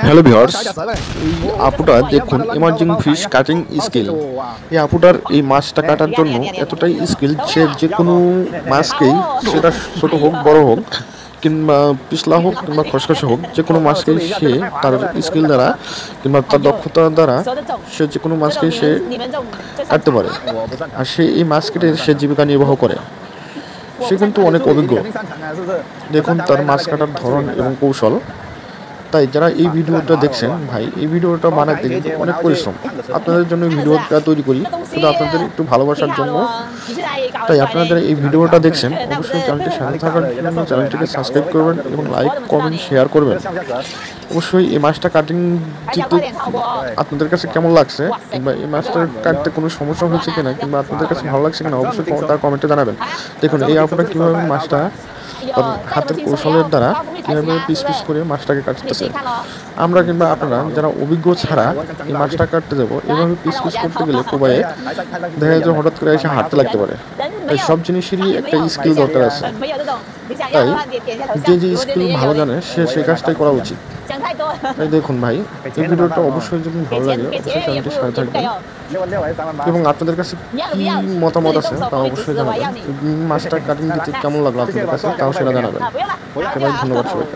Hello viewers, এই আপুটা দেখুন এমার্জিং ফিশ কাটিং স্কিল। এই আপুটার এই মাছটা কাটার জন্য এতটাই স্কিল, সে যে কোনো মাছকেই, সেটা ছোট হোক বড় হোক কিংবা পিছলা হোক কিংবা খসখসে হোক, যে কোনো মাছকেই সে তার স্কিল দ্বারা কিংবা তার দক্ষতার দ্বারা সে যে কোনো মাছকেই সে কাটতে পারে। আর সে এই মাছ কেটে সে জীবিকা নির্বাহ করে। সে কিন্তু অনেক অভিজ্ঞ। দেখুন তার মাছ কাটার ধরন এবং কৌশল। তাই যারা এই ভিডিওটা দেখছেন, ভাই এই ভিডিওটা বানাতে কিন্তু অনেক পরিশ্রম। আপনাদের জন্য ভিডিওটা তৈরি করি শুধু আপনাদের একটু ভালোবাসার জন্য। তাই আপনারা যারা এই ভিডিওটা দেখছেন, অবশ্যই চ্যানেলটির সাথে থাকার জন্য চ্যানেলটিকে সাবস্ক্রাইব করবেন এবং লাইক কমেন্ট শেয়ার করবেন। অবশ্যই এই মাছটা কাটিং যেতে আপনাদের কাছে কেমন লাগছে, কিংবা এই মাছটা কাটতে কোনো সমস্যা হচ্ছে কিনা, কিংবা আপনাদের কাছে ভালো লাগছে কিনা, অবশ্যই তার কমেন্টে জানাবেন। দেখুন এই আপুটা কীভাবে মাছটা হাতের কৌশলের দ্বারা কীভাবে পিস পিস করে মাছটাকে কাটতেছে। আমরা কিংবা আপনারা যারা অভিজ্ঞ ছাড়া এই মাছটা কাটতে যাবো, এভাবে পিস পিস করতে গেলে কোবায়ে দেখা যায় হঠাৎ করে এসে হাঁটতে লাগতে পারে। তাই সব জিনিসেরই একটা স্কিল দরকার আছে। তাই যে স্কিল ভালো জানে সে কাজটাই করা উচিত। তাই দেখুন ভাই, এই ভিডিওটা অবশ্যই যদি ভালো লাগে অবশ্যই চ্যানেলটির সাথে থাকবেন এবং আপনাদের কাছে কী মতামত আছে তা অবশ্যই জানাবেন। মাছটা কাটিং দিতে কেমন লাগলো আপনাদের কাছে তাও সেটা জানাবেন। সবাই ধন্যবাদ সবাইকে।